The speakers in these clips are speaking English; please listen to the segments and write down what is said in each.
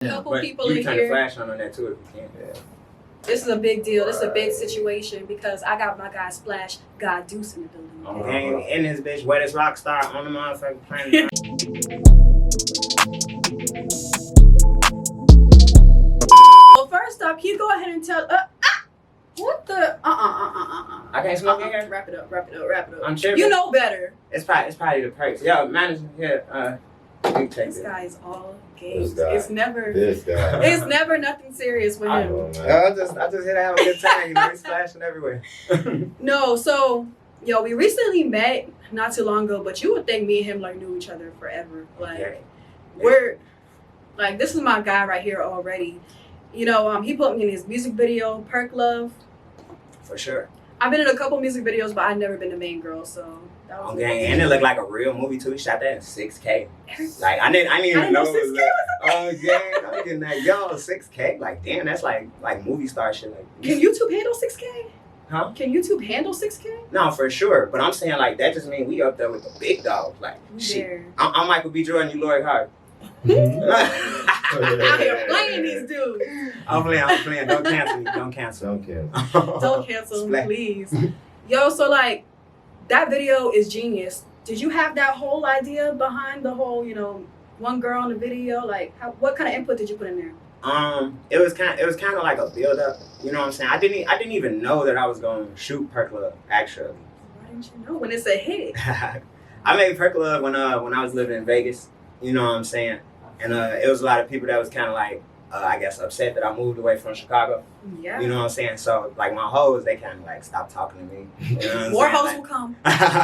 Couple people in You turn here. the flash on that too if you can. Yeah. This is a big deal. This is a big situation because I got my guy SplashGod Duce in the building. Okay, in this bitch, wettest rock star on the motherfucking planet. Well, first up, can you go ahead and tell? What the? I can't smoke in here. Wrap it up. I'm tripping. You know better. It's probably the perks. Yo, manager here. You take This it. guy is all games. This guy. It's never. This guy. It's never nothing serious with I him. know, man. I just here to have a good time. You know, he's splashing everywhere. No, so yo, we recently met not too long ago, but you would think me and him like knew each other forever. Like Okay. we're like this is my guy right here already. You know, he put me in his music video, Perk Love. For sure. I've been in a couple music videos, but I've never been the main girl, so that was Okay, and it looked like a real movie too. He shot that in 6K. Like I didn't even know it was like, oh yeah, I'm getting that. Yo, 6K. Like damn, that's like movie star shit. Like Can YouTube handle 6K? Huh? Can YouTube handle 6K? No, for sure. But I'm saying like that just means we up there with the big dogs. Like shit. There. I'm Michael B. Jordan, you Lori Hart. Out here playing these dudes. I'm playing. Don't cancel me. Don't cancel. Don't cancel, Splat. please. Yo, so like that video is genius. Did you have that whole idea behind the whole, you know, one girl in the video? Like, what kind of input did you put in there? It was kind of like a build up. You know what I'm saying? I didn't even know that I was gonna shoot Perk Love actually. Why didn't you know when it's a hit? I made Perk Love when I was living in Vegas. You know what I'm saying? And it was a lot of people that was kind of like I guess upset that I moved away from Chicago. Yeah. You know what I'm saying? So like my hoes, they kind of like stopped talking to me. You know what I'm More saying? hoes Like, will come.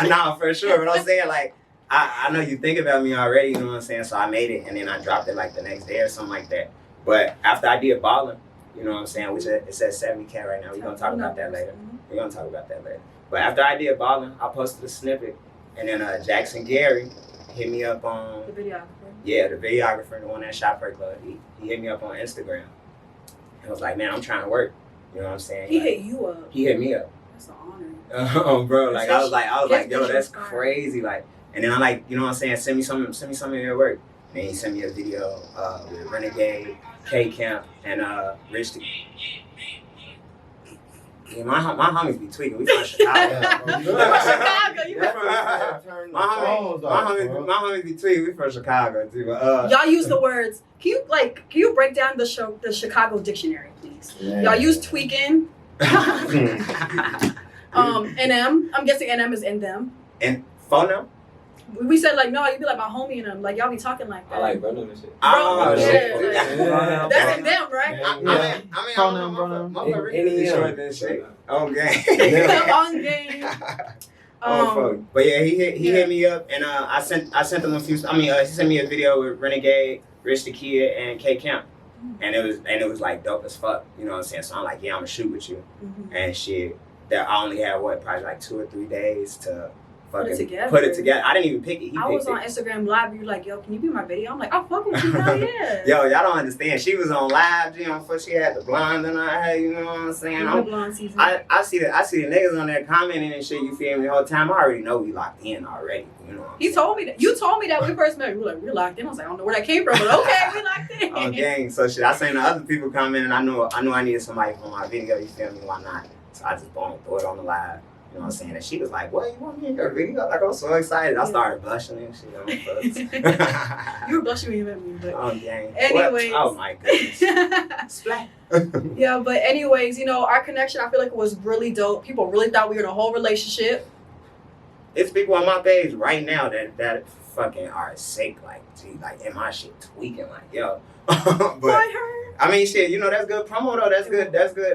no, for sure. But I'm saying like I know you think about me already. You know what I'm saying? So I made it and then I dropped it like the next day or something like that. But after I did Ballin', you know what I'm saying? Which it says 70K right now. We're gonna talk about that later. We're gonna talk about that later. But after I did Ballin', I posted a snippet, and then Jackson Gary hit me up on The videographer. yeah, the videographer, the one that shot Perk Love. He hit me up on Instagram. And I was like, man, I'm trying to work. You know what I'm saying? He like, hit you up. He hit me up. That's an honor. Bro, like I was like, yo, that's inspiring. crazy. Like, and then I like, you know what I'm saying? Send me some of your work. And then he sent me a video with Renegade, K Camp, and Rich. Yeah, my homies be tweaking. We from Chicago. My homies be tweaking. We from Chicago too. Y'all use the words. Can you break down the Chicago dictionary, please? Yeah. Y'all use tweaking. NM. I'm guessing NM is in them. And phono? We said like no, you be like my homie and them. Like y'all be talking like that. I like Brennan and shit. Oh, yeah, shit. like, that's in them, right? I mean, my really short than shit. On game. On game. But yeah, he hit me up and I sent him a few. I mean, he sent me a video with Renegade, Rich the Kid, and K Camp, and it was like dope as fuck. You know what I'm saying? So I'm like, yeah, I'm gonna shoot with you, and shit. That I only had probably like 2 or 3 days to Put it together. I didn't even pick it. I was on Instagram Live. You were like, yo, can you be my video? I'm like, I'll fuck with you. Hell yeah. Yo, y'all don't understand. She was on live. You know, she had the blonde in her hair. You know what I'm saying? The blonde season. I see the niggas on there commenting and shit. You feel me? The whole time, I already know we locked in already. You know. He told me that. You told me that when we first met. You were like, we're locked in. I was like, I don't know where that came from, but okay, we locked in. Oh, gang. So shit, I seen the other people commenting. I knew I needed somebody for my video. You feel me? Why not? So I just boom, threw it on the live. You know what I'm saying? And she was like, what, you want me in your video? Like, I was so excited. I started blushing and shit. You were blushing when you met me, but oh, dang. anyways. What? Oh, my goodness. Splat. Yeah, but anyways, you know, our connection, I feel like it was really dope. People really thought we were in a whole relationship. It's people on my page right now that fucking are sick. Like, gee, like, in my shit tweaking. Like, yo. But, I mean, shit, you know, that's good promo, though.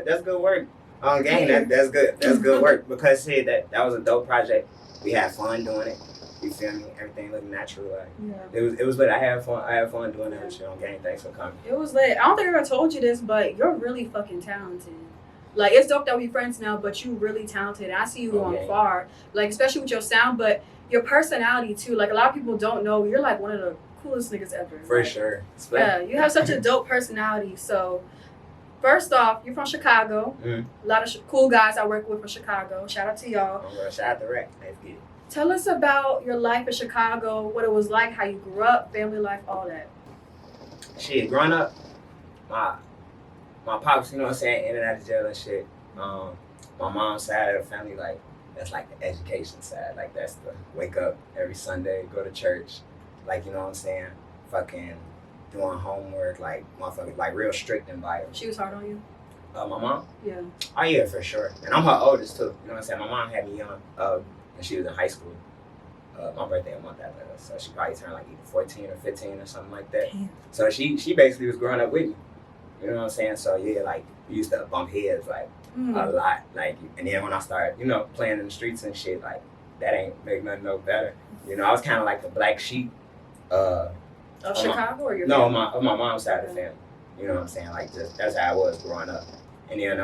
That's good work. On game, that's good work because shit, that was a dope project. We had fun doing it. You feel me? Everything looked natural. Like it was lit. I had fun doing that shit on game. Thanks for coming. It was lit. I don't think I ever told you this, but you're really fucking talented. Like it's dope that we friends now, but you really talented. I see you going far, like especially with your sound, but your personality too. Like a lot of people don't know you're like one of the coolest niggas ever. For sure. Yeah, you have such a dope personality. So. First off, you're from Chicago. A lot of cool guys I work with from Chicago. Shout out to y'all. Shout out to Recklezz. Let's get it. Tell us about your life in Chicago, what it was like, how you grew up, family life, all that. Shit, growing up, my pops, you know what I'm saying, in and out of jail and shit. My mom's side of the family, like, that's like the education side. Like, that's the wake up every Sunday, go to church, like, you know what I'm saying, fucking doing homework, like, motherfucker, like, real strict environment. She was hard on you? My mom? Yeah. Oh, yeah, for sure. And I'm her oldest, too. You know what I'm saying? My mom had me young, and she was in high school. My birthday a month after her, so she probably turned like either 14 or 15 or something like that. Damn. So she basically was growing up with me. You know what I'm saying? So yeah, like we used to bump heads like a lot. Like, and then when I started, you know, playing in the streets and shit, like that ain't make nothing no better. You know, I was kind of like the black sheep. Of Chicago or your No, family? of my mom's side of the family. You know what I'm saying? Like just that's how I was growing up. And then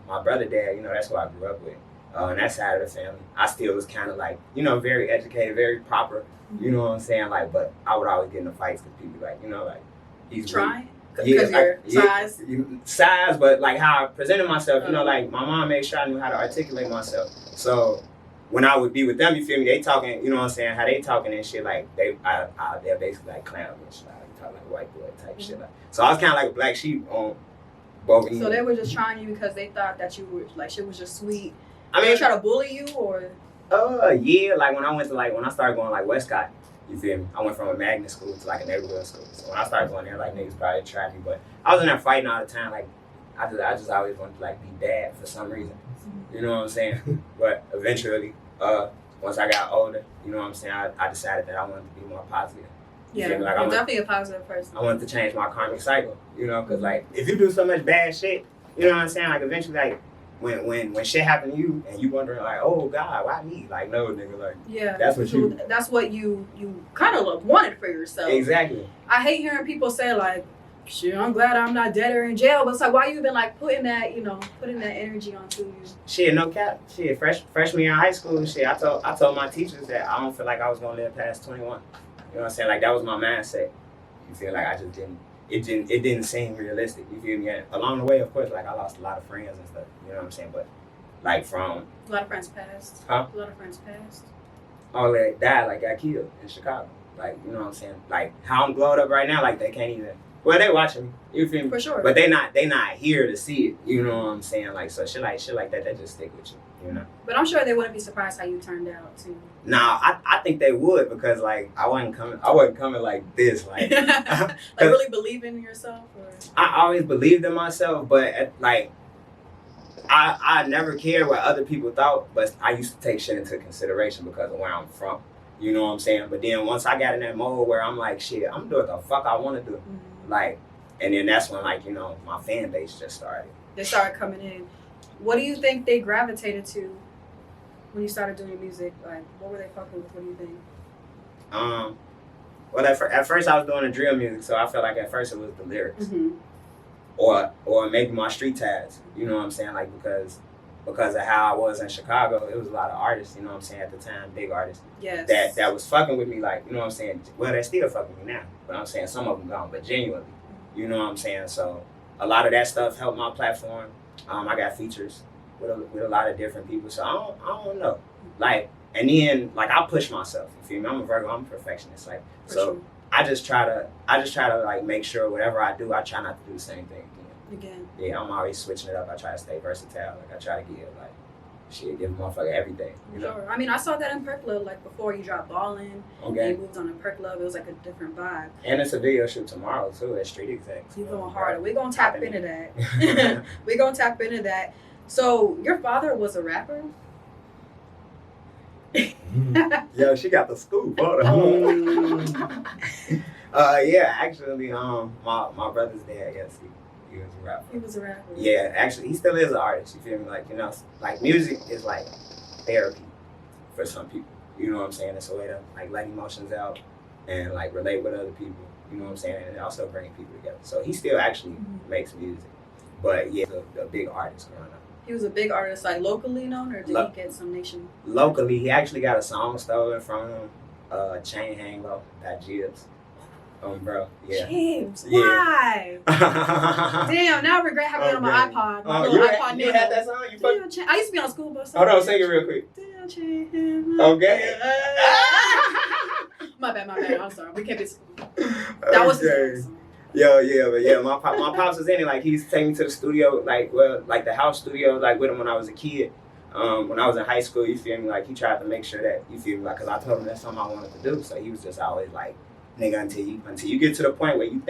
my brother dad, you know, that's who I grew up with. On that side of the family, I still was kind of like, you know, very educated, very proper, you know what I'm saying? Like, but I would always get in the fights because people like, you know, like, he's trying? Because your size? Size, but like how I presented myself, you know, like my mom made sure I knew how to articulate myself. So when I would be with them, you feel me, they talking, you know what I'm saying, how they talking and shit, like, they're basically like clown and shit, like, talking like a white boy type shit. Like. So I was kind of like a black sheep on both ends. So they were just trying you because they thought that you were, like, shit was just sweet. I mean, they try to bully you or? Yeah, like when I started going like Westcott, you feel me? I went from a magnet school to like a neighborhood school. So when I started going there, like niggas probably tried me, but I was in there fighting all the time. Like I just always wanted to like be bad for some reason. You know what I'm saying? But eventually, once I got older, you know what I'm saying, I decided that I wanted to be more positive. Yeah, like, you're definitely a positive person. I wanted to change my karmic cycle, you know, because like if you do so much bad shit, you know what I'm saying, like eventually like. When shit happened to you and you wondering like, oh God, why me? Like, no, nigga, like, yeah, that's what you kind of wanted for yourself. Exactly. I hate hearing people say like, shit, I'm glad I'm not dead or in jail, but it's like, why you even like putting that energy onto you? Shit, no cap. Shit, freshman year in high school, shit, I told my teachers that I don't feel like I was gonna live past 21. You know what I'm saying? Like that was my mindset. You feel like I just didn't. It didn't seem realistic. You feel me? And along the way, of course, like I lost a lot of friends and stuff. You know what I'm saying? But like from a lot of friends passed. Huh? A lot of friends passed. Oh, they died, like got killed in Chicago. Like, you know what I'm saying? Like how I'm glowed up right now, like they can't even. Well, they watching me. You feel me? For sure. But they not here to see it. You know what I'm saying? Like so shit like that just stick with you. You know. But I'm sure they wouldn't be surprised how you turned out too. Nah, I think they would because like I wasn't coming like this. Like like really believing in yourself or I always believed in myself, but like I never cared what other people thought, but I used to take shit into consideration because of where I'm from. You know what I'm saying? But then once I got in that mode where I'm like, shit, I'm doing what the fuck I want to do. Mm-hmm. Like, and then that's when like, you know, my fan base just started. They started coming in. What do you think they gravitated to when you started doing music? Like, what were they fucking with? What do you think? Well, at first I was doing the drill music, so I felt like at first it was the lyrics. Mm-hmm. Or maybe my street tags, you know what I'm saying? Like, because of how I was in Chicago, it was a lot of artists, you know what I'm saying, at the time, big artists. Yes. That was fucking with me, like, you know what I'm saying? Well, they're still fucking with me now, but I'm saying some of them gone, but genuinely, you know what I'm saying? So a lot of that stuff helped my platform. I got features with a lot of different people, so I don't know. Like, and then, like, I push myself, you feel me? I'm a Virgo, I'm a perfectionist, like, so sure. I just try to, like, make sure whatever I do, I try not to do the same thing again. Yeah, I'm always switching it up. I try to stay versatile. Like, I try to give, like, shit, give a motherfucker everything, you know? Sure. I mean, I saw that in Perk Love, like, before you dropped Ballin', okay. And you moved on to Perk Love, it was, like, a different vibe. And it's a video shoot tomorrow, too, at XXX. You going harder. We're going to tap into that. We're going to tap into that. So, your father was a rapper? Yo, she got the scoop. Hold on. Yeah, actually, my brother's dad, yes, he was a rapper. He was a rapper. Yeah, actually, he still is an artist. You feel me? Like, you know, like music is like therapy for some people. You know what I'm saying? It's a way to like let emotions out and like relate with other people. You know what I'm saying? And also bring people together. So he still actually makes music, but yeah, a big artist growing up. He was a big artist, like locally known, or did he get some nation? Locally, he actually got a song stolen from him. Chain Hang Low, that Jibs. Bro, yeah. James, yeah. Why? Damn, now I regret having it on my iPod. My little iPod you had that song? I used to be on a school bus. Hold on, sing it real quick. Okay. My bad. I'm sorry. We can't be. That was his song. Yeah, my pops was in it. Like, he used to take me to the studio, like the house studio, like with him when I was a kid. When I was in high school, you feel me? Like, he tried to make sure that, you feel me? Like, cause I told him that's something I wanted to do. So he was just always like, nigga, until you get to the point where you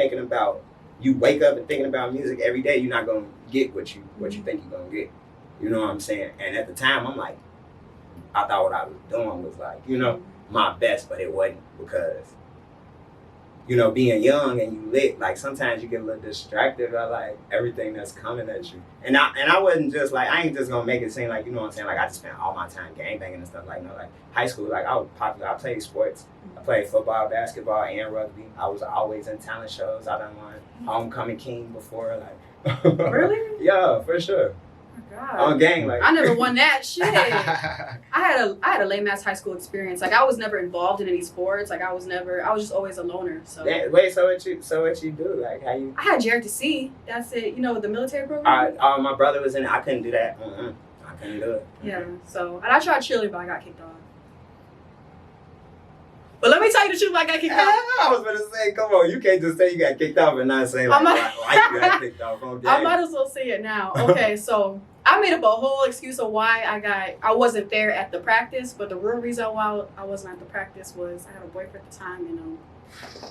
wake up and thinking about music every day, you're not gonna get what you think you're gonna get. You know what I'm saying? And at the time, I'm like, I thought what I was doing was like, my best, but it wasn't, because being young and you lit, like, sometimes you get a little distracted by like everything that's coming at you. And I wasn't just like, I ain't just gonna make it seem like, you know what I'm saying, like I just spent all my time gangbanging and stuff. Like, no, like high school, like I was popular. I played sports. I played football, basketball, and rugby. I was always in talent shows. I done won homecoming king before. Like, really? Yeah, for sure. God. On gang, like I never won that shit. I had a lame ass high school experience. Like, I was never involved in any sports. Like, I was just always a loner. So wait, so what you do? Like, how you? I had Jared to see. That's it. The military program. My brother was in it. I couldn't do that. I couldn't do it. Yeah. So, and I tried cheerleading, but I got kicked off. But let me tell you the truth, I got kicked off. I was gonna say, come on, you can't just say you got kicked off and not say like why you got kicked off. Okay. I might as well say it now. Okay, so I made up a whole excuse of why I wasn't there at the practice, but the real reason why I wasn't at the practice was I had a boyfriend at the time,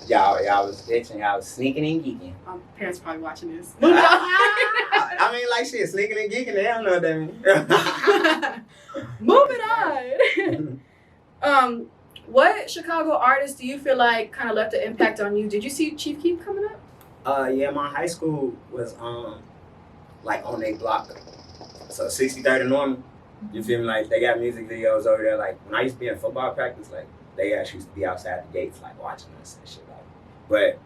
Y'all was bitching, y'all was sneaking and geeking. My parents probably watching this. I mean, like, shit, sneaking and geeking, they don't know what that means. Moving on. What Chicago artists do you feel like kind of left an impact on you? Did you see Chief Keef coming up? Yeah, my high school was like on their block. So 63rd and Norman, you feel me? Like, they got music videos over there. Like, when I used to be in football practice, like, they actually used to be outside the gates, like, watching us and shit. Like, but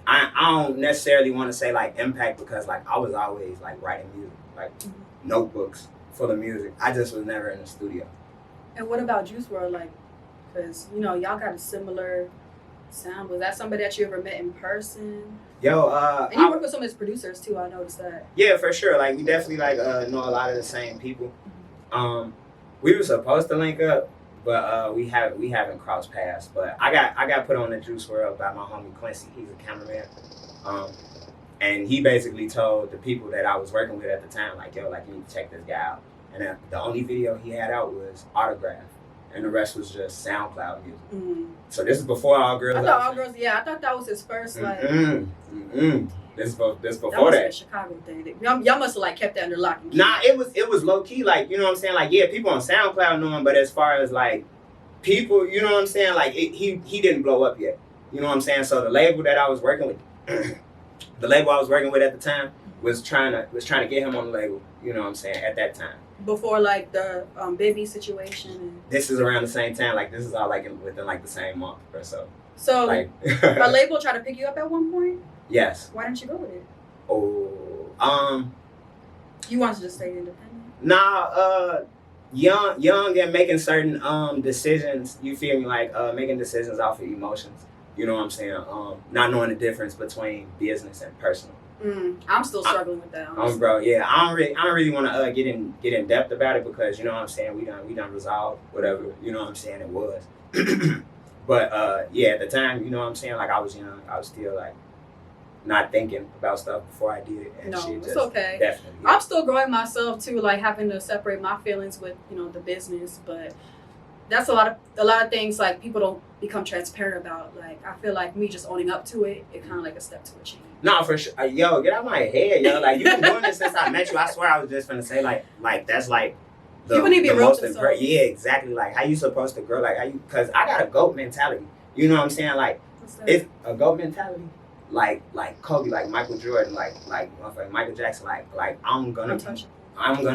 I don't necessarily want to say like impact, because like I was always like writing music, like notebooks full of music. I just was never in the studio. And what about Juice WRLD? Like, because y'all got a similar sound. Was that somebody that you ever met in person? And you work with some of his producers too. I noticed that. Yeah, for sure. Like, we definitely like know a lot of the same people. We were supposed to link up, but we haven't crossed paths. But I got put on the Juice WRLD by my homie Quincy. He's a cameraman. And he basically told the people that I was working with at the time, like, yo, like, you need to check this guy out. And the only video he had out was Autograph. And the rest was just SoundCloud music. Mm-hmm. So this is before All Girls. I thought All Girls, I thought that was his first, like... This before that. Was a Chicago thing. Y'all must have, like, kept that under lock and key. Nah, it was low-key, like, you know what I'm saying? Like, yeah, people on SoundCloud know him, but as far as, like, people, you know what I'm saying? Like, he didn't blow up yet. You know what I'm saying? So the label that I was working with, at the time, was trying to get him on the label, you know what I'm saying, at that time. Before, like, the baby situation? This is around the same time. Like, this is all, like, within, like, the same month or so. So, like, a label tried to pick you up at one point? Yes. Why didn't you go with it? You wanted to just stay independent? Nah, young and making certain decisions, you feel me, like, making decisions off of emotions. You know what I'm saying? Not knowing the difference between business and personal. I'm still struggling with that. Bro, yeah, I don't really want to get in depth about it, because you know what I'm saying, we done resolved whatever, you know what I'm saying, it was. But yeah, at the time, you know what I'm saying, like, I was young, I was still like not thinking about stuff before I did it. And no, shit, it's okay. Definitely. Yeah. I'm still growing myself too, like having to separate my feelings with the business, but that's a lot of things like people don't become transparent about. Like, I feel like me just owning up to it, kind of like a step to achieve. No, for sure. Yo, get out my head, yo. Like, you've been doing this since I met you. I swear I was just finna say, like that's like the most important. Yeah, exactly. Like, how you supposed to grow? Like, how you? Because I got a GOAT mentality. You know what I'm saying? Like, it's a GOAT mentality. Like Kobe, like Michael Jordan, like Michael Jackson. Like I'm gonna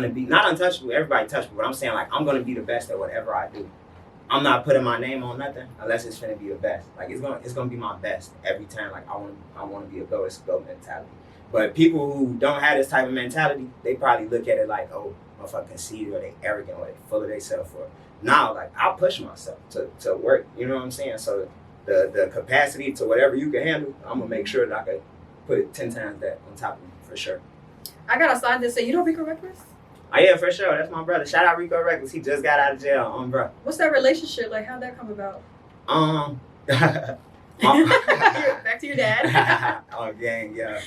be not untouchable. Everybody touchable, but I'm saying, like, I'm gonna be the best at whatever I do. I'm not putting my name on nothing unless it's finna be the best. Like, it's gonna be my best every time. Like, I want to be a GOAT. It's a GOAT mentality. But people who don't have this type of mentality, they probably look at it like, oh, motherfucking conceited, or they arrogant, or they full of themselves. Or now, like, I'll push myself to work. You know what I'm saying? So the capacity to whatever you can handle, I'm gonna make sure that I can put 10 times that on top of you, for sure. I got a sign that say, you know Rico Recklezz? Oh yeah, for sure. That's my brother. Shout out Rico Recklezz. He just got out of jail, bro. What's that relationship like? How'd that come about? Back to your dad. Oh, gang, yeah.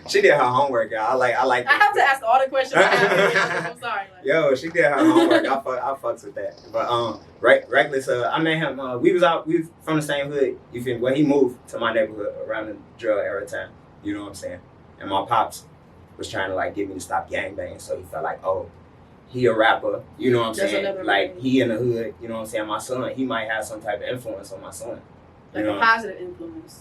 She did her homework, y'all. I like. I have to ask all the questions. I'm sorry. Yo, she did her homework. I fucks with that. But Recklezz, I met him. We was from the same hood. You feel me? Well, he moved to my neighborhood around the drill era time. You know what I'm saying? And my pops was trying to like get me to stop gangbanging, so he felt like, oh, he a rapper. You know what I'm saying? Like he in the hood. You know what I'm saying? My son, he might have some type of influence on my son. Like a positive influence.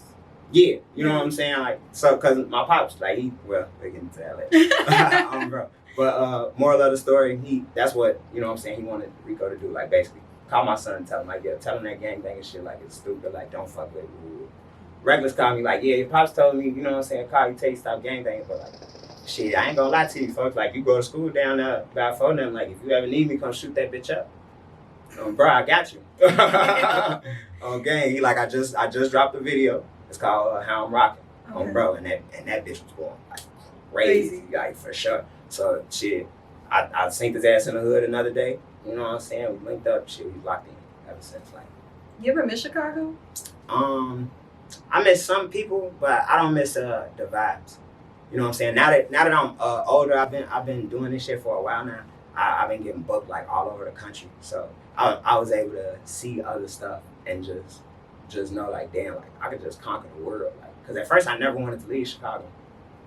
Yeah, you know what I'm saying? Like, so, cause my pops, like we'll get into that later. Bro. But moral of the story, that's what, you know what I'm saying, he wanted Rico to do, like basically call my son and tell him, like, yeah, tell him that gangbanging shit, like it's stupid, like don't fuck with it. Recklezz called me like, yeah, your pops told me, you know what I'm saying, call you, tell you stop gangbanging, but like, shit, I ain't gonna lie to you folks, like you go to school down there by phone them, like if you ever need me, come shoot that bitch up. Bro, I got you. Okay, he like I just dropped the video. It's called How I'm Rocking. Okay. Bro, and that bitch was going like crazy, like for sure. So shit, I synced his ass in the hood another day. You know what I'm saying? We linked up, shit, we locked in ever since. Like, you ever miss Chicago? I miss some people, but I don't miss the vibes. You know what I'm saying? Now that I'm older, I've been doing this shit for a while now. I've been getting booked like all over the country, so I was able to see other stuff and just know like, damn, like I could just conquer the world. Like, cause at first I never wanted to leave Chicago.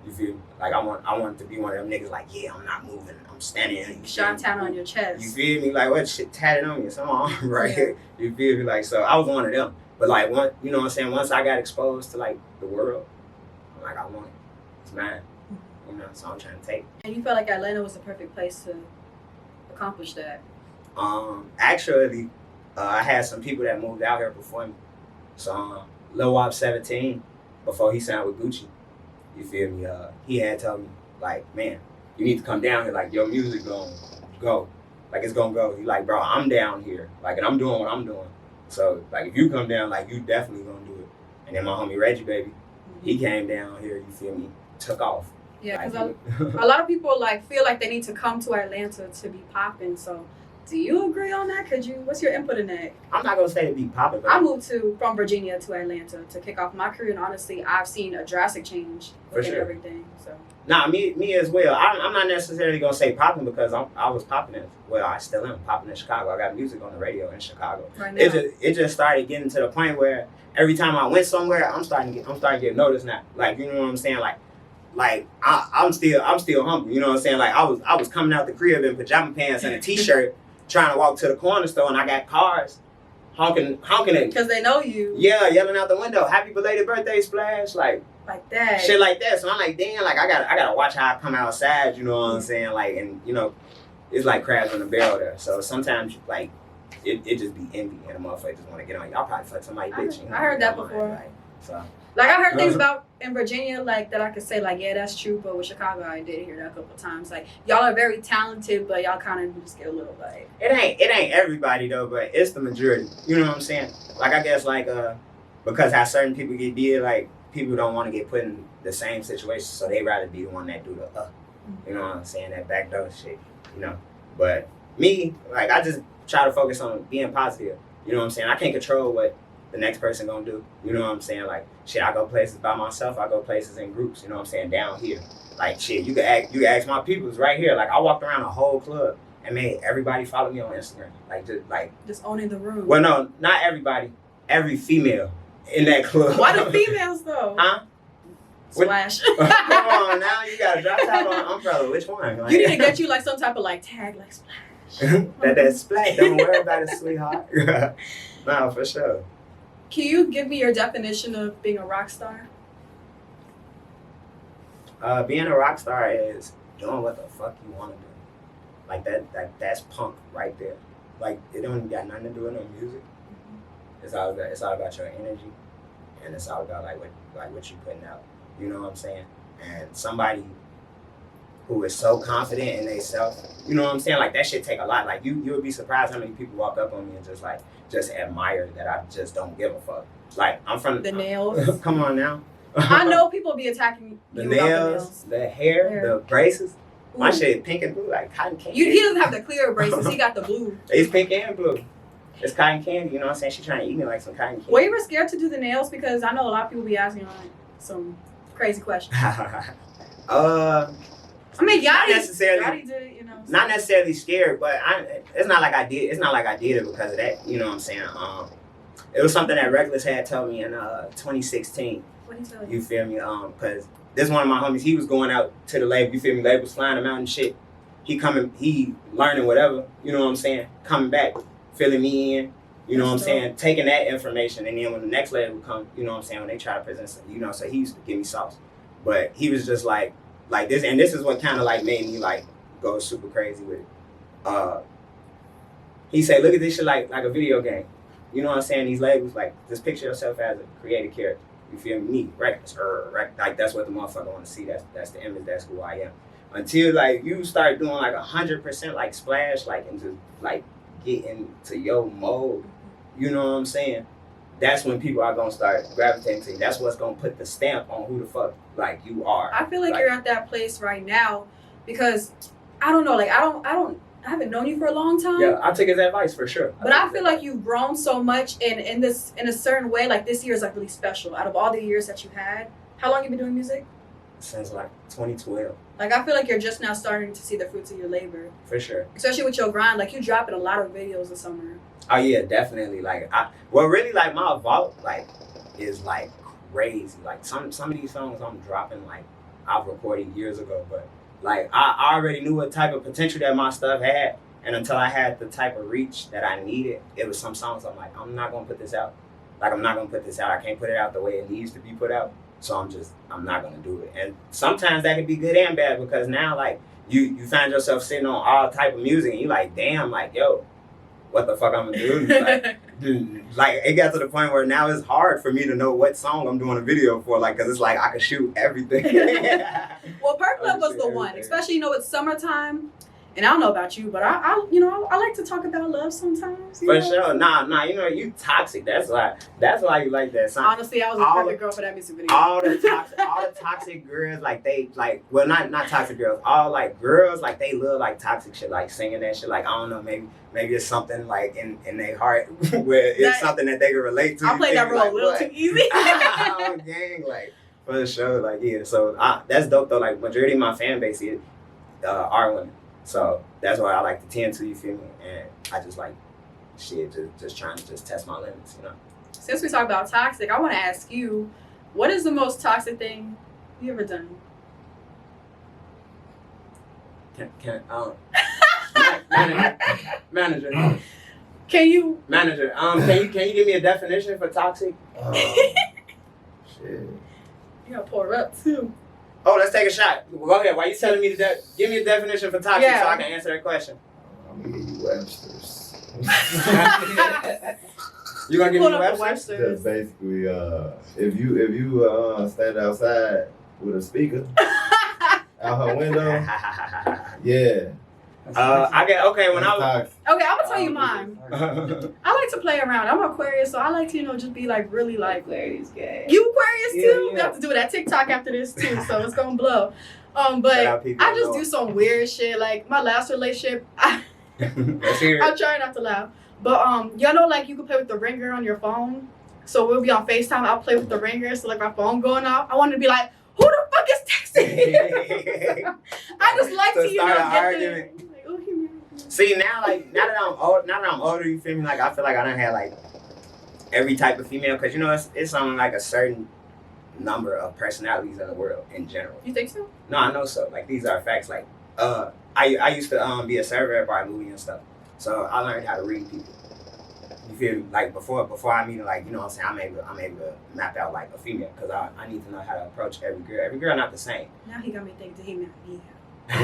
You feel me? Like I wanted to be one of them niggas like, yeah, I'm not moving, I'm standing. Chi-town on your chest. You feel me? Like what shit tatted on you, some arm right here. You feel me? Like, so I was one of them. But like you know what I'm saying? Once I got exposed to like the world, I'm like, I want it. It's mine. You know, so I'm trying to take it. And you felt like Atlanta was the perfect place to accomplish that? Actually, I had some people that moved out here before me. So Lil Wop 17, before he signed with Gucci, you feel me? He had told me, like, man, you need to come down here. Like, your music gonna go. Like, it's gonna go. He like, bro, I'm down here. Like, and I'm doing what I'm doing. So, like, if you come down, like, you definitely gonna do it. And then my homie Reggie, baby, he came down here, you feel me, took off. Yeah, because a lot of people, like, feel like they need to come to Atlanta to be popping. So, do you agree on that? What's your input in that? I'm not gonna say to be popping. I moved from Virginia to Atlanta to kick off my career, and honestly, I've seen a drastic change in everything. So. Nah, me as well. I'm not necessarily gonna say popping because I was popping I still am popping in Chicago. I got music on the radio in Chicago. Right now. It just started getting to the point where every time I went somewhere, I'm starting to get noticed now. Like, you know what I'm saying? Like I'm still humble. You know what I'm saying? Like I was coming out the crib in pajama pants and a t-shirt, trying to walk to the corner store, and I got cars honking at because they know you. Yeah, yelling out the window, "Happy belated birthday, Splash!" Like that. Shit like that. So I'm like, damn, like I gotta watch how I come outside. You know what I'm saying? Like, and you know, it's like crabs in a barrel there. So sometimes like it just be envy and the motherfuckers just want to get on. Y'all probably fuck somebody bitch. You know? I heard that before. Like, so. Like, I heard things about in Virginia, like, that I could say, like, yeah, that's true. But with Chicago, I did hear that a couple of times. Like, y'all are very talented, but y'all kind of just get a little, like... It ain't everybody, though, but it's the majority. You know what I'm saying? Like, I guess, like, because how certain people get did, like, people don't want to get put in the same situation, so they rather be the one that do the, you know what I'm saying? That backdoor shit, you know? But me, like, I just try to focus on being positive. You know what I'm saying? I can't control what the next person gonna do. You know what I'm saying? Like, shit, I go places by myself, I go places in groups, you know what I'm saying, down here. Like, shit, you can ask my peoples right here. Like, I walked around a whole club and made everybody follow me on Instagram. Just owning the room. Well, no, not everybody. Every female in that club. Why the females, though? Huh? Splash. Come on, now you gotta drop top on umbrella. Which one? Like, you need to get you, like, some type of, like, tag, like, Splash. that Splash. Don't worry about it, sweetheart. No, for sure. Can you give me your definition of being a rock star? Being a rock star is doing what the fuck you want to do. Like that's punk right there. Like, it don't even got nothing to do with no music. Mm-hmm. It's all about your energy, and it's all about what you putting out. You know what I'm saying? And somebody who is so confident in themselves, you know what I'm saying? Like, that shit take a lot. Like, you would be surprised how many people walk up on me and just admire that I just don't give a fuck. Like, I'm from the nails. Come on now. I know people be attacking the nails, the hair, the braces. My shit pink and blue, like cotton candy. He doesn't have the clear braces. He got the blue. It's pink and blue. It's cotton candy, you know what I'm saying? She trying to eat me like some cotton candy. Were you ever scared to do the nails? Because I know a lot of people be asking like some crazy questions. I mean, Yachty did it, you know. Not necessarily scared, but it's not like I did it because of that, you know what I'm saying? It was something that Recklezz had told me in 2016. What did he tell you? You feel me? Because this one of my homies, he was going out to the label, you feel me? Labels flying him out and shit. He learning whatever, you know what I'm saying? Coming back, filling me in, you know what I'm saying? Taking that information, and then when the next label come, you know what I'm saying? When they try to present something, you know, so he used to give me sauce. But he was just like this, and this is what kind of like made me like go super crazy with it. He said, look at this shit like a video game. You know what I'm saying? These labels, like, just picture yourself as a creative character. You feel me? Recklezz, like that's what the motherfucker want to see. That's the image. That's who I am. Until like you start doing like 100% like splash, like and just like get into your mode. You know what I'm saying? That's when people are gonna start gravitating to you. That's what's gonna put the stamp on who the fuck like you are. I feel like you're at that place right now because I don't know, like I haven't known you for a long time. Yeah, I take his advice for sure. But I feel like you've grown so much in a certain way. Like this year is like really special. Out of all the years that you had, how long you been doing music? Since like 2012. Like I feel like you're just now starting to see the fruits of your labor. For sure. Especially with your grind, like you dropping a lot of videos this summer. Oh yeah, definitely. Like really like my vault like is like crazy. Like some of these songs I'm dropping like I've recorded years ago, but like I already knew what type of potential that my stuff had, and until I had the type of reach that I needed, it was some songs I'm like, I'm not gonna put this out. Like I'm not gonna put this out. I can't put it out the way it needs to be put out. So I'm not gonna do it. And sometimes that can be good and bad because now like you find yourself sitting on all type of music and you like, damn, like yo, what the fuck I'm gonna do? Like it got to the point where now it's hard for me to know what song I'm doing a video for, like, cause it's like I can shoot everything. Well, Perk Love was the one, especially it's summertime, and I don't know about you, but I like to talk about love sometimes. For sure, nah, you toxic. That's why you like that song. Honestly, I was a perfect girl for that music video. All the toxic girls, like not toxic girls, all like girls, like they love like toxic shit, like singing that shit. Like I don't know, maybe it's something like in their heart where it's something that they can relate to. I played that role like, a little too easy. Oh, gang, like for sure, like yeah. So that's dope though. Like majority of my fan base is are women. So that's why I like to tend to, you feel me? And I just like shit, just trying to just test my limits, you know. Since we talk about toxic, I want to ask you, what is the most toxic thing you ever done? Manager. Can you give me a definition for toxic? Shit. You gotta pour it up too. Oh, let's take a shot. Go ahead. Why you telling me that? Give me a definition for toxic so I can answer that question. I'm gonna give you Webster's. You gonna give me Webster's? That's basically if you stand outside with a speaker out her window, yeah. When I I'm gonna tell you mine. I like to play around. I'm Aquarius, so I like to just be like really like Aquarius gay. You Aquarius too? Yeah. We have to do that TikTok after this too, so it's gonna blow. But I just do some weird shit. Like my last relationship, I'm trying not to laugh, but y'all know like you can play with the ringer on your phone. So we'll be on FaceTime. I'll play with the ringer, so like my phone going off. I want to be like, who the fuck is texting me? I just like to get the. See now that I'm older, you feel me? Like I feel like I done had like every type of female, because it's on like a certain number of personalities in the world in general. You think so? No, I know so. Like these are facts. Like I used to be a server at bar movie and stuff, so I learned how to read people. You feel me? Like before I meet her, like what I'm saying, I'm able to map out like a female, because I need to know how to approach every girl. Every girl not the same. Now he got me thinking he met me. I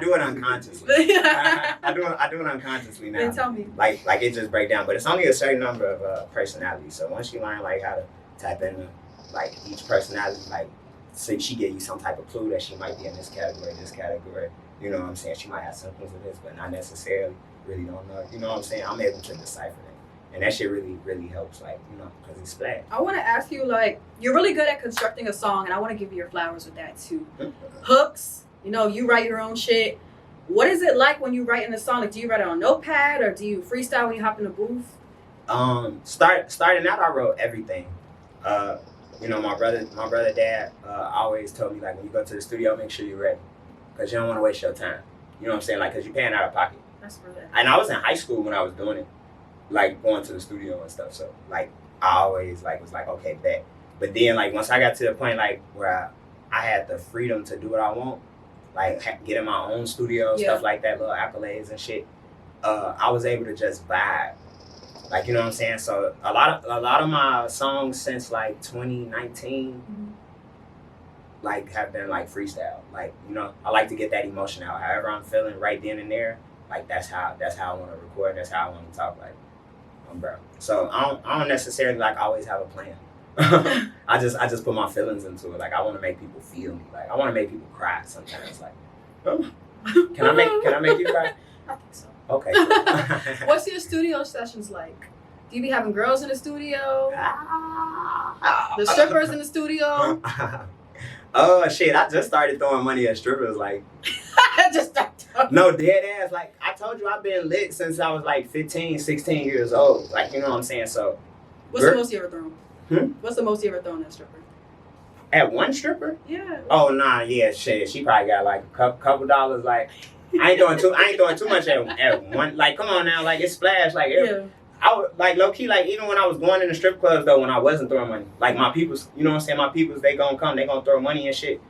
do it unconsciously. I do it unconsciously now. Then tell me. Like it just break down, but it's only a certain number of personalities. So once you learn like how to tap into like each personality, like so she give you some type of clue that she might be in this category. You know what I'm saying? She might have symptoms of this, but not necessarily. Really don't know. You know what I'm saying? I'm able to decipher that, and that shit really helps. Like because it's Splash. I want to ask you, like, you're really good at constructing a song, and I want to give you your flowers with that too. Hooks, you write your own shit. What is it like when you write in a song? Like, do you write it on notepad or do you freestyle when you hop in the booth? Starting out, I wrote everything. You know, my brother, dad, always told me, like, when you go to the studio, make sure you're ready, because you don't want to waste your time. You know what I'm saying? Like, because you're paying out of pocket. That's for that. And I was in high school when I was doing it, like, going to the studio and stuff. So, like, I always, like, was like, okay, bet. But then, like, once I got to the point, like, where I had the freedom to do what I want, like, get in my own studio, stuff like that, little accolades and shit, I was able to just vibe. Like, you know what I'm saying? So a lot of my songs since like 2019, like, have been like freestyle. Like, you know, I like to get that emotion out. However I'm feeling right then and there, like, that's how I want to record. That's how I want to talk. Like, bro. So I don't necessarily like always have a plan. I just put my feelings into it. Like, I want to make people feel me. Like, I want to make people cry sometimes. Like, oh, can I make you cry? I think so. Okay. What's your studio sessions like? Do you be having girls in the studio? The strippers in the studio? Oh shit! I just started throwing money at strippers. Like, no, dead ass. Like, I told you, I've been lit since I was like 15, 16 years old. Like, you know what I'm saying? So, what's the most you ever thrown? What's the most you ever thrown at a stripper? At one stripper? Yeah. Oh nah, yeah, shit. She probably got like a couple dollars. Like, I ain't doing too much at one. Like, come on now, like, it's Splash. Like, I would, like, low key, like, even when I was going in the strip clubs though, when I wasn't throwing money, like, my peoples, you know what I'm saying? My peoples, they gonna come, they gonna throw money and shit.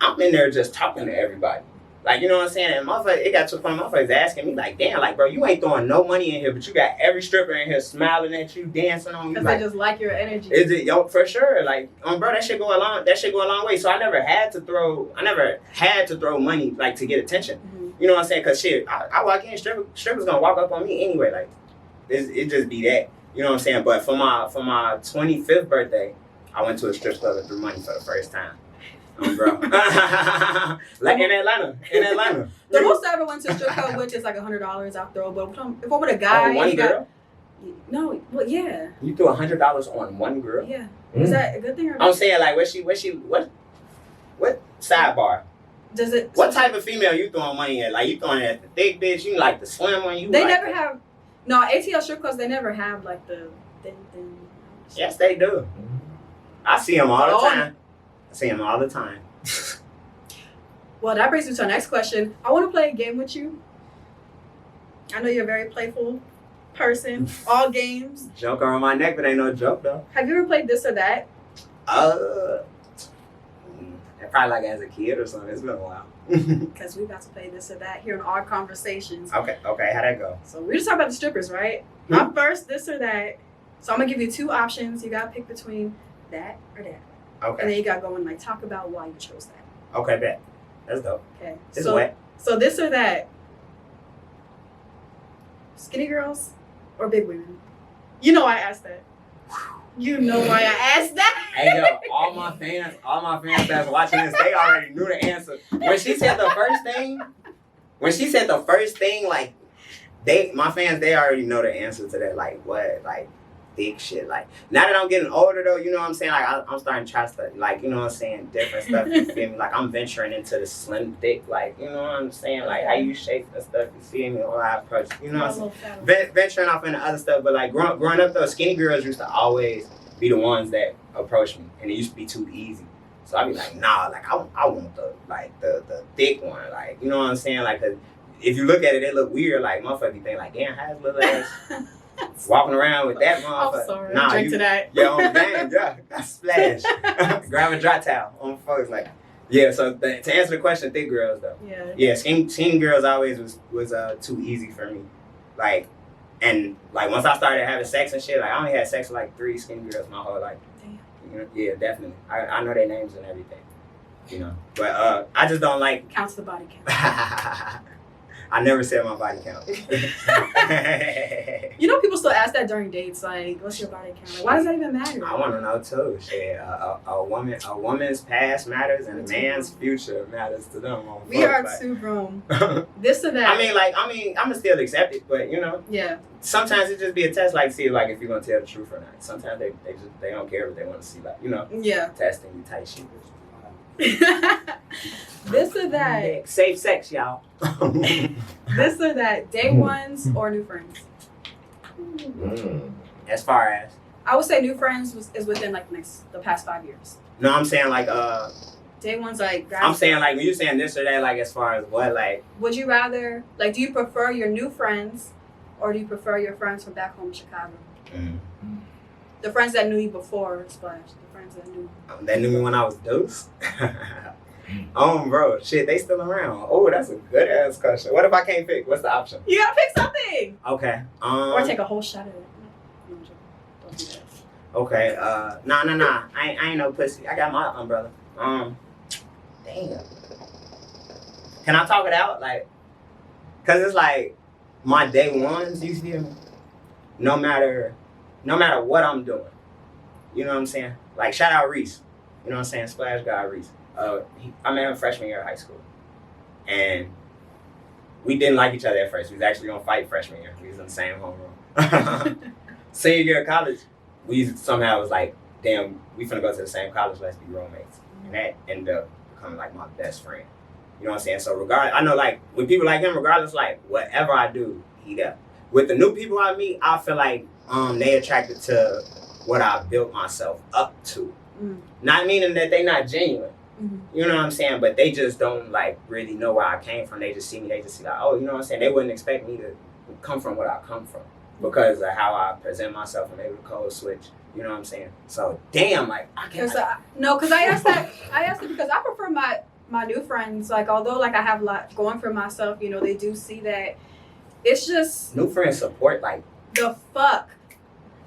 I'm in there just talking to everybody. Like, you know what I'm saying? And it got to the point motherfuckers asking me, like, damn, like, bro, you ain't throwing no money in here, but you got every stripper in here smiling at you, dancing on you. Because like, they just like your energy. Is it, yo, for sure. Like, bro, that shit go a long way. So I never had to throw money, like, to get attention. You know what I'm saying? Because shit, I walk in, strippers gonna walk up on me anyway. Like, it just be that. You know what I'm saying? But for my 25th birthday, I went to a strip club and threw money for the first time. Bro. Like, in Atlanta. The most I ever went to a strip club with is like $100 I throw. But if I'm with a guy, one girl? No, well, yeah. You threw $100 on one girl? Yeah. Is that a good thing or not? I'm saying, like, what sidebar? What type of female you throwing money at? Like, you throwing it at the thick bitch? You like the slim one? They like never have. No, ATL strip clubs, they never have like the thin. Yes, they do. I see them all the time. Well, that brings me to our next question. I want to play a game with you. I know you're a very playful person. All games. Joke on my neck, but ain't no joke though. Have you ever played this or that? Probably like as a kid or something. It's been a while. Because we got to play this or that here in our conversations. Okay, how'd that go? So we're just talking about the strippers, right? Up first, this or that. So I'm gonna give you two options. You gotta pick between that or that. Okay. And then you gotta go and like talk about why you chose that. Okay, bet. That's dope. Okay. It's wet. So this or that. Skinny girls or big women? You know I asked that. You know why I asked that. Hey yo, all my fans that's watching this, they already knew the answer. When she said the first thing, like, my fans, they already know the answer to that. Like, what? Like, thick shit. Like, now that I'm getting older though, you know what I'm saying? Like, I'm starting to try stuff, like, you know what I'm saying, different stuff, you feel me? Like, I'm venturing into the slim, thick, like, you know what I'm saying? Like, how you shape and stuff, you see me, or I approach, you know what I'm saying? Venturing off into other stuff, but like, growing up though, skinny girls used to always be the ones that approach me, and it used to be too easy. So I'd be like, nah, like, I want the thick one, like, you know what I'm saying? Like, 'cause if you look at it, it look weird, like, motherfucker, you think like, damn, how's little ass walking around with that motherfucker? I'm sorry. Nah, drink to that. Yeah, on game, yeah, that's Splash. Grab a dry towel on folks, like, yeah. So to answer the question, thick girls though. Yeah, skinny girls always was too easy for me, like, and like once I started having sex and shit, like I only had sex with like 3 skinny girls my whole life. Damn. You know, yeah, definitely. I know their names and everything. You know, but I just don't like. Counts the body count. I never said my body count. You know, people still ask that during dates, like, what's your body count? Like, why does that even matter? I want to know too. Shit, a woman's past matters and a man's future matters to them. We are too grown. This or that. I mean, I'm still accept it, but you know. Yeah. Sometimes it just be a test, like see like if you're gonna tell the truth or not. Sometimes they don't care, but they want to see like, you know. Yeah. Testing you type shit. This or or that. Safe sex, y'all. This or that. Day ones or new friends? As far as? I would say new friends is within like the past 5 years. No, I'm saying like Day ones like. I'm saying like when you're saying this or that, like as far as what, like. Would you rather like? Do you prefer your new friends, or do you prefer your friends from back home in Chicago? The friends that knew you before Splash. The friends that knew. That knew me when I was Duce. Bro, shit, they still around. Oh, that's a good ass question. What if I can't pick? What's the option? You gotta pick something. Okay. Or take a whole shot at it. Don't do that. Okay. Nah. I ain't no pussy. I got my umbrella. Damn. Can I talk it out? Like, cause it's like my day ones. You feel me? No matter what I'm doing. You know what I'm saying? Like, shout out Reese. You know what I'm saying? SplashGod Reese. I met him freshman year of high school. And we didn't like each other at first. We was actually gonna fight freshman year. We was in the same homeroom. Senior year of college, we somehow was like, damn, we finna go to the same college, let's be roommates. And that ended up becoming like my best friend. You know what I'm saying? So regardless, I know like with people like him, regardless, like whatever I do, he there. With the new people I meet, I feel like they attracted to what I built myself up to. Not meaning that they not genuine. You know what I'm saying? But they just don't like really know where I came from. They just see me, they just see like, oh, you know what I'm saying? They wouldn't expect me to come from where I come from because of how I present myself. I'm able to code switch. You know what I'm saying? So damn, like I can't. Because I asked it because I prefer my new friends. Like although like I have a lot going for myself, you know, they do see that. It's just new friends support like the fuck.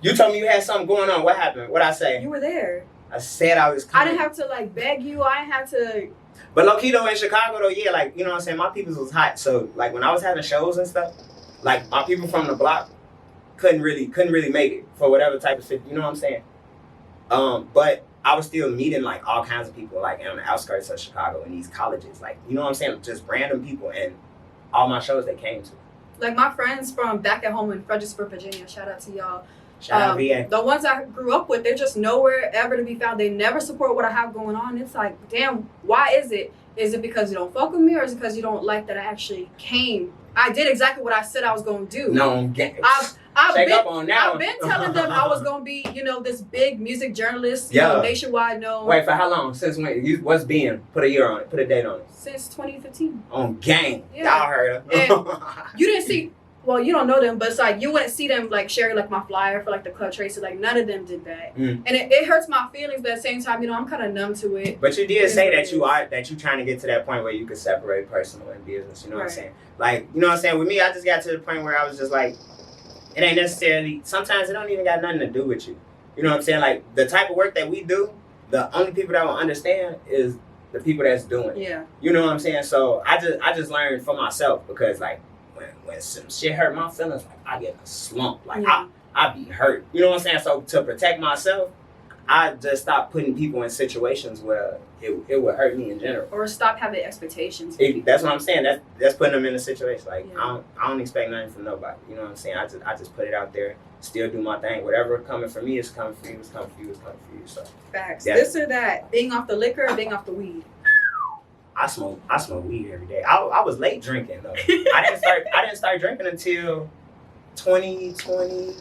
You told me you had something going on. What happened? What'd I say? You were there. I said I was coming. I didn't have to like beg you. I didn't have to. But low key though in Chicago though, yeah, like you know what I'm saying, my peoples was hot. So like when I was having shows and stuff, like my people from the block couldn't really make it for whatever type of shit. You know what I'm saying? But I was still meeting like all kinds of people like on the outskirts of Chicago in these colleges, like you know what I'm saying, just random people and all my shows they came to. Like my friends from back at home in Fredericksburg, Virginia. Shout out to y'all. Shout out VA. The ones I grew up with, they're just nowhere ever to be found. They never support what I have going on. It's like, damn, why is it? Is it because you don't fuck with me, or is it because you don't like that I actually came? I did exactly what I said I was going to do. No, I've been telling them I was going to be, you know, this big music journalist, you know, nationwide known. Wait, for how long? Since when? What's been? Put a year on it. Put a date on it. Since 2015. On gang. Yeah. Y'all heard her. And you didn't see... Well, you don't know them, but it's like you wouldn't see them like sharing like my flyer for like the Club Tracy. Like none of them did that, and it hurts my feelings. But at the same time, you know, I'm kind of numb to it. But you did say that you trying to get to that point where you could separate personal and business. You know what I'm saying? Like you know what I'm saying. With me, I just got to the point where I was just like, it ain't necessarily. Sometimes it don't even got nothing to do with you. You know what I'm saying? Like the type of work that we do, the only people that will understand is the people that's doing it. Yeah. You know what I'm saying? So I just learned for myself because like. When some shit hurt my feelings, like I get a slump, like I be hurt. You know what I'm saying? So to protect myself, I just stopped putting people in situations where it would hurt me in general. Or stop having expectations. That's what I'm saying. That's putting them in a situation. Like I don't expect nothing from nobody. You know what I'm saying? I just put it out there, still do my thing. Whatever coming for me is coming for you. It's coming for you. It's coming for you. So facts. This or that, being off the liquor or being off the weed. I smoke weed every day. I was late drinking though. I didn't start drinking until 2021.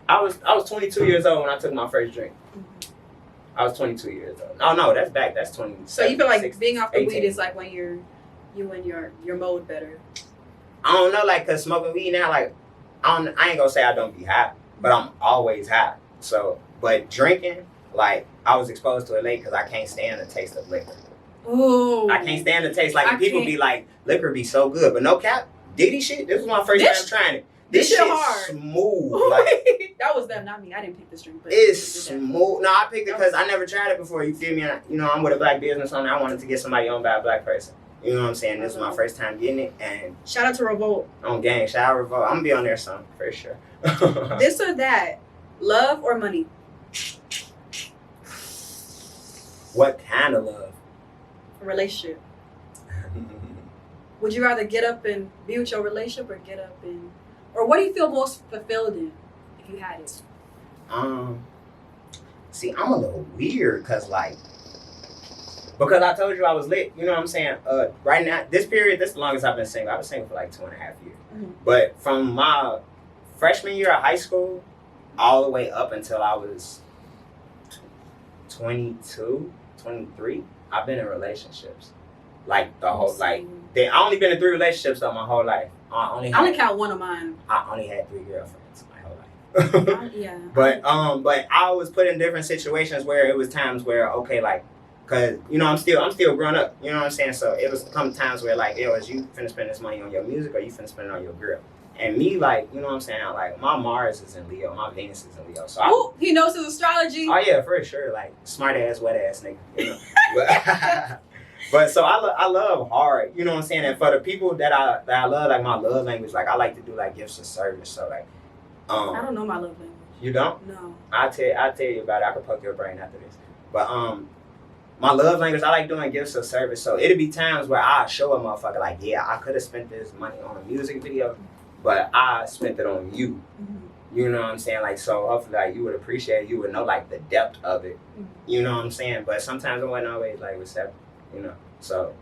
I was 22 years old when I took my first drink. I was 22 years old. Oh no, that's back. That's 20. So you feel like being off the weed is like when you in your mode better. I don't know, like cause smoking weed now, like I ain't gonna say I don't be high, but I'm always high. So, but drinking. Like, I was exposed to it late because I can't stand the taste of liquor. Ooh. I can't stand the taste. Like, people be like, liquor be so good. But no cap, Diddy shit, this was my first time trying it. This shit hard. Smooth. Like, that was them, not me. I didn't pick this drink. But it's smooth. No, I picked it because I never tried it before. You feel me? And, you know, I'm with a black business owner. I wanted to get somebody owned by a black person. You know what I'm saying? This was my first time getting it. And shout out to Revolt. On gang. Shout out Revolt. I'm going to be on there some, for sure. This or that, love or money? What kind of love? A relationship. Would you rather get up and be with your relationship or get up and... Or what do you feel most fulfilled in if you had it? See, I'm a little weird because, like, Because I told you I was lit. You know what I'm saying? Right now, this period, this is the longest I've been single. I've been single for like 2.5 years. Mhm. But from my freshman year of high school all the way up until I was 22, 23, I've been in relationships. Like the whole, like, I only been in 3 relationships though my whole life. I only count one of mine. I only had 3 girlfriends my whole life. Yeah. But I was put in different situations where it was times where, okay, like, cause you know I'm still growing up, you know what I'm saying? So it was come times where like, yo, is you finna spend this money on your music or you finna spend it on your girl? And me, like, you know what I'm saying? Like, my Mars is in Leo, my Venus is in Leo. So he knows his astrology. Oh yeah, for sure. Like, smart ass, wet ass nigga. You know? But so I love hard. You know what I'm saying? And for the people that I love, like my love language, like I like to do like gifts of service. So like, I don't know my love language. You don't? No. I'll tell you about it. I can poke your brain after this. But my love language, I like doing gifts of service. So it'll be times where I show a motherfucker like, yeah, I could have spent this money on a music video, but I spent it on you. Mm-hmm. You know what I'm saying? Like, so hopefully like you would appreciate it. You would know like the depth of it. Mm-hmm. You know what I'm saying? But sometimes it wasn't always like receptive, you know. So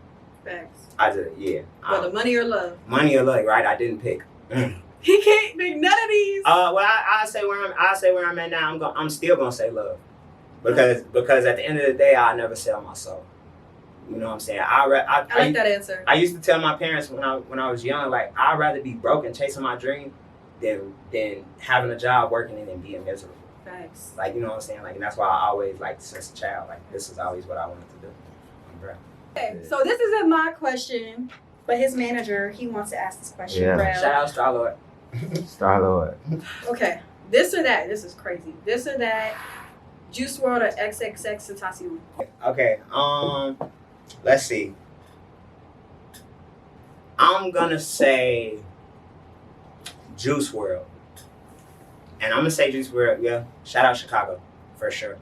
facts. I just, yeah. Whether money or love. Money or love, right? I didn't pick. He can't pick none of these. Well, I say where I'm at now. I'm still gonna say love. Because at the end of the day, I never sell my soul. You know what I'm saying? I like that answer. I used to tell my parents when I was young, like, I'd rather be broke and chasing my dream than having a job working and then being miserable. Facts. Like, you know what I'm saying? Like, and that's why I always, like, since a child, like, this is always what I wanted to do. Okay, so this isn't my question, but his manager, he wants to ask this question. Yeah. Wrld. Shout out Star-Lord. Star-Lord. Okay, this or that. This is crazy. This or that. Juice WRLD or XXX Tentacion? Okay, let's see. I'm gonna say Juice WRLD. And I'm gonna say Juice WRLD, yeah. Shout out Chicago, for sure.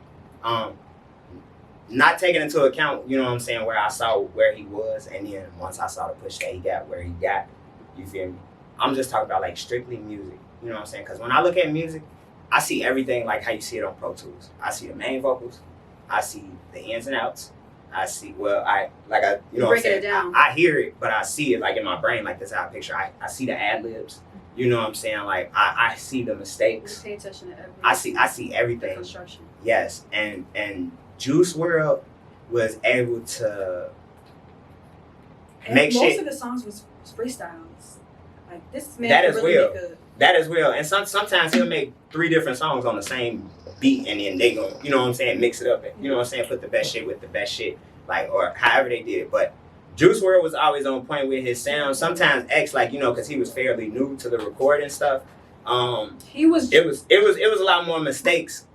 Not taking into account, you know what I'm saying, where I saw where he was, and then once I saw the push that he got, where he got, you feel me? I'm just talking about like strictly music, you know what I'm saying? Because when I look at music, I see everything like how you see it on Pro Tools. I see the main vocals, I see the ins and outs, I see, you know what I'm saying? It down. I hear it, but I see it like in my brain, like this how I picture. I see the ad-libs, you know what I'm saying? Like I see the mistakes. Pay attention to everything. I see everything. Construction. Yes, and Juice WRLD was able to make shit. Most of the songs was freestyles. Like this man. That is really real. That is real. And sometimes he'll make 3 different songs on the same beat, and then they go, you know what I'm saying, mix it up. You know what I'm saying, put the best shit with the best shit, like, or however they did it. But Juice WRLD was always on point with his sound. Sometimes X, like, you know, because he was fairly new to the recording stuff. He was. It was a lot more mistakes.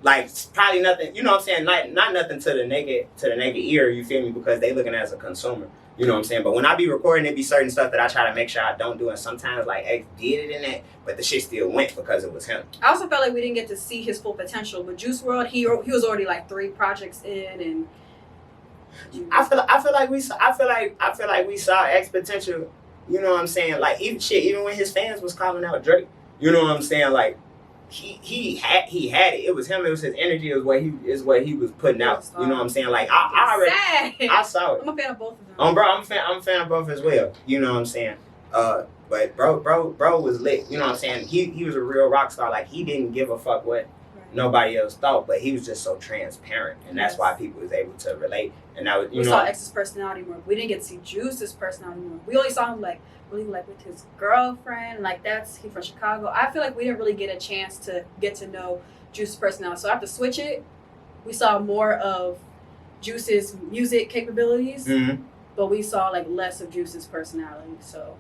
Like, probably nothing, you know what I'm saying, not nothing to the naked ear, you feel me, because they looking as a consumer, you know what I'm saying. But when I be recording, it be certain stuff that I try to make sure I don't do, and sometimes like X did it in that, but the shit still went because it was him. I also felt like we didn't get to see his full potential, but Juice WRLD, he was already like 3 projects in, and I feel like we saw X potential, you know what I'm saying, like even when his fans was calling out Drake, you know what I'm saying, like he had it. It was him. It was his energy. It was what he was putting out. You know what I'm saying? Like I saw it. I'm a fan of both of them. Bro, I'm a fan of both as well. You know what I'm saying? But bro was lit. You know what I'm saying? He was a real rock star. Like, he didn't give a fuck what nobody else thought, but he was just so transparent, and that's why people was able to relate. And that was, we saw X's personality more. We didn't get to see Juice's personality more. We only saw him like really like with his girlfriend. Like, he from Chicago. I feel like we didn't really get a chance to get to know Juice's personality. So after Switch It, we saw more of Juice's music capabilities, but we saw like less of Juice's personality. So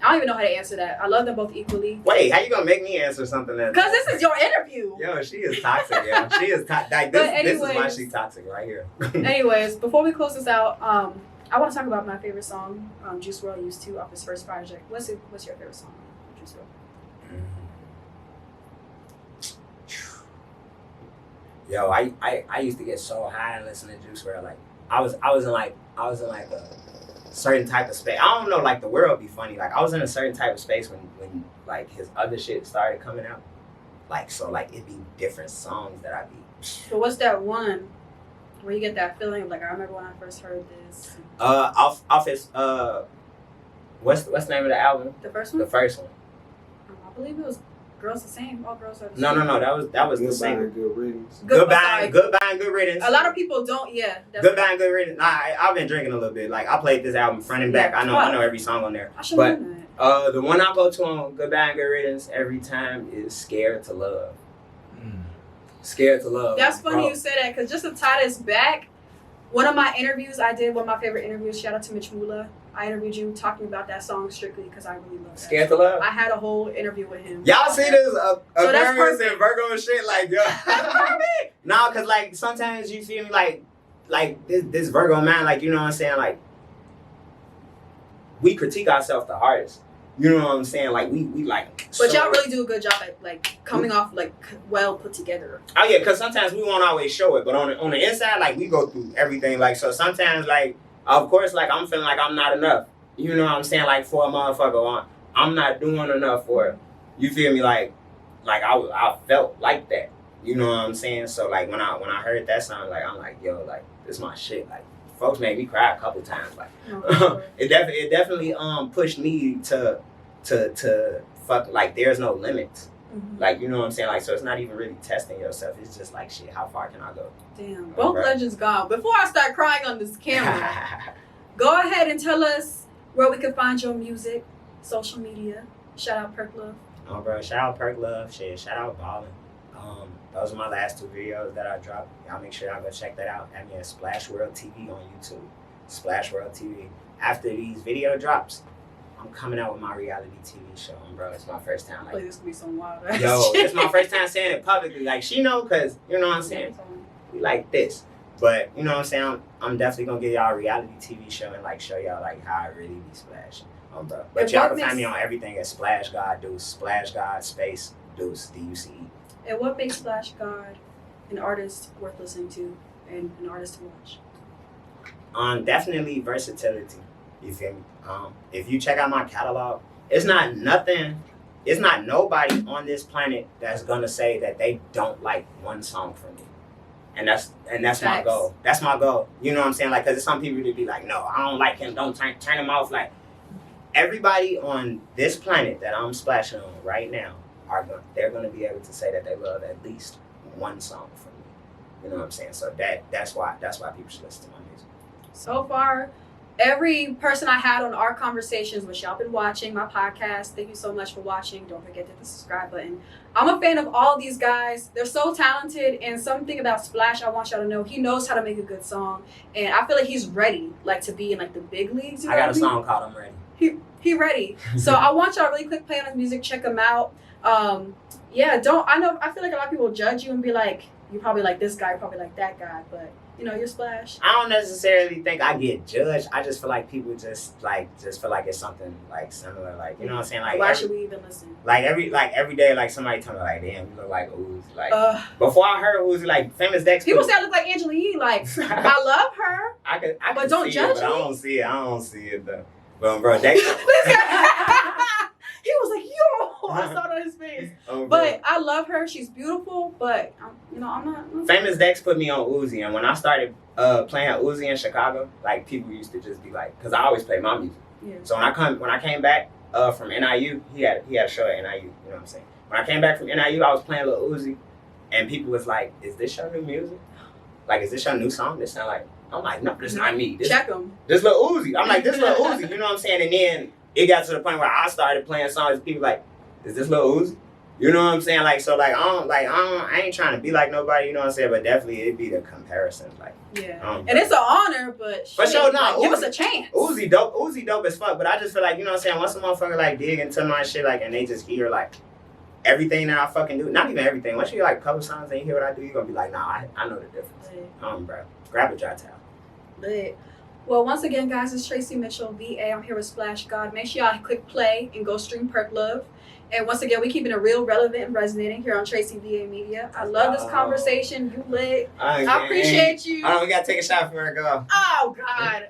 I don't even know how to answer that. I love them both equally. Wait, how you gonna make me answer something that? Because this is your interview. Yo, she is toxic, yo. She is toxic. This is why she's toxic right here. Anyways, before we close this out, I want to talk about my favorite song, Juice WRLD used to off his first project. What's your favorite song, Juice WRLD? Yo, I used to get so high and listen to Juice WRLD. Like, I was in like a certain type of space. I don't know, like, the world be funny. Like, I was in a certain type of space when like his other shit started coming out. Like, so like it'd be different songs that I'd be. So what's that one Where you get that feeling of like, I remember when I first heard this. Off his what's the name of the album? The first one? The first one. I believe it was Girls the Same. All Girls Are the Same. No. That was the Goodbye single. and Good Riddance. Goodbye and Good Riddance. A lot of people don't. Yeah. Goodbye and Good Riddance. I've been drinking a little bit. Like I played this album front and back. I know every song on there. I should But learn that. the one I go to on Goodbye and Good Riddance every time is Scared to Love. Scared to Love. That's funny bro. you say that, because just to tie this back, one of my interviews I did, one of my favorite interviews, shout out to Mitch Mula. I interviewed you talking about that song strictly because I really love that. Scared to Love. I had a whole interview with him. Y'all see this that's Aquarius perfect. and Virgo and shit like yo. No, cause like sometimes you feel me like this Virgo man, like you know what I'm saying, like we critique ourselves the hardest. You know what I'm saying? Like we like. But y'all really do a good job at like coming off like well put together. Oh yeah, cause sometimes we won't always show it, but on the inside, like we go through everything. Like so, sometimes like of course, like I'm feeling like I'm not enough. You know what I'm saying? Like for a motherfucker, I'm not doing enough for it. You feel me? Like I felt like that. You know what I'm saying? So like when I heard that song, like I'm like yo, like this is my shit. Like folks made me cry a couple times. Like it definitely pushed me to fuck like there's no limits. Mm-hmm. Like you know what I'm saying? Like so it's not even really testing yourself. It's just like shit, how far can I go? Damn. Both legends gone. Before I start crying on this camera, go ahead and tell us where we can find your music, social media. Shout out Perk Love. Oh bro, shout out Perk Love, shit, shout out Ballin'. Those are my last 2 videos that I dropped. Y'all make sure y'all go check that out. I mean, Splash Wrld TV on YouTube. Splash Wrld TV. After these video drops, I'm coming out with my reality TV show, bro. It's my first time. Like, this could be some wild. yo, it's my first time saying it publicly. Like, she know, cause you know what I'm saying. We like this, but you know what I'm saying. I'm definitely gonna give y'all a reality TV show and like show y'all like how I really be splashing, bro. But y'all can find me on everything at SplashGod Duce. SplashGod space Duce DUCE. And what makes SplashGod an artist worth listening to and an artist to watch? Definitely versatility. You feel me? If you check out my catalog, it's not nobody on this planet that's gonna say that they don't like one song from me. And that's my goal. That's my goal. You know what I'm saying? Like, cause there's some people that be like, no, I don't like him. Don't turn him off. Like, everybody on this planet that I'm splashing on right now they're gonna be able to say that they love at least one song from me. You know what I'm saying? So that's why people should listen to my music. So far, every person I had on our conversations, which y'all been watching my podcast, thank you so much for watching. Don't forget to hit the subscribe button. I'm a fan of all these guys. They're so talented, and something about Splash I want y'all to know, he knows how to make a good song, and I feel like he's ready, like to be in like the big leagues. I got a song called I'm Ready. He ready. So I want y'all to really quick play on his music, check him out. I feel like a lot of people judge you and be like, you probably like this guy, you probably like that guy, but you know, you're Splash. I don't necessarily think I get judged. I just feel like people just feel like it's something like similar. Like, you know what I'm saying? Like, why should we even listen? Like every day, like somebody tell me like, damn, you look like Uzi. Like before I heard Uzi, like Famous Dex. People say I look like Angela Yee. Like I love her. I but don't judge me. I don't see it though. But bro, Dex. He was like, yo, I saw it on his face. But I love her. She's beautiful. But I'm not. Famous Dex put me on Uzi, and when I started playing Uzi in Chicago, like people used to just be like, because I always play my music. Yeah. So when I came back from NIU, he had a show at NIU. You know what I'm saying? When I came back from NIU, I was playing Lil Uzi, and people was like, "Is this your new music? Like, is this your new song?" This sound like. I'm like, no, this not me. Check him. This Lil Uzi. I'm like, this Lil Uzi. You know what I'm saying? And then it got to the point where I started playing songs. People like, is this Lil Uzi? You know what I'm saying? Like, so like, I ain't trying to be like nobody. You know what I'm saying? But definitely it'd be the comparison. Like, yeah. And it's an honor, but for sure, no. Give us a chance. Uzi dope as fuck. But I just feel like, you know what I'm saying? Once a motherfucker like dig into my shit, like, and they just hear like everything that I fucking do. Not even everything. Once you hear like a couple songs and you hear what I do, you're gonna be like, nah, I know the difference. Bro, grab a dry towel. Lit. Well, once again, guys, it's Tracy Mitchell, VA. I'm here with SplashGod. Make sure y'all click play and go stream Perk Love. And once again, we keeping it real, relevant, and resonating here on TracyVAMedia. I love this conversation. You lit. I appreciate you. We gotta take a shot before I go. Oh God.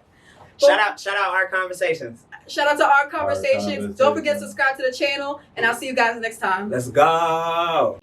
Shout out Our Conversations. Shout out to Our Conversations. Don't forget to subscribe to the channel, and I'll see you guys next time. Let's go.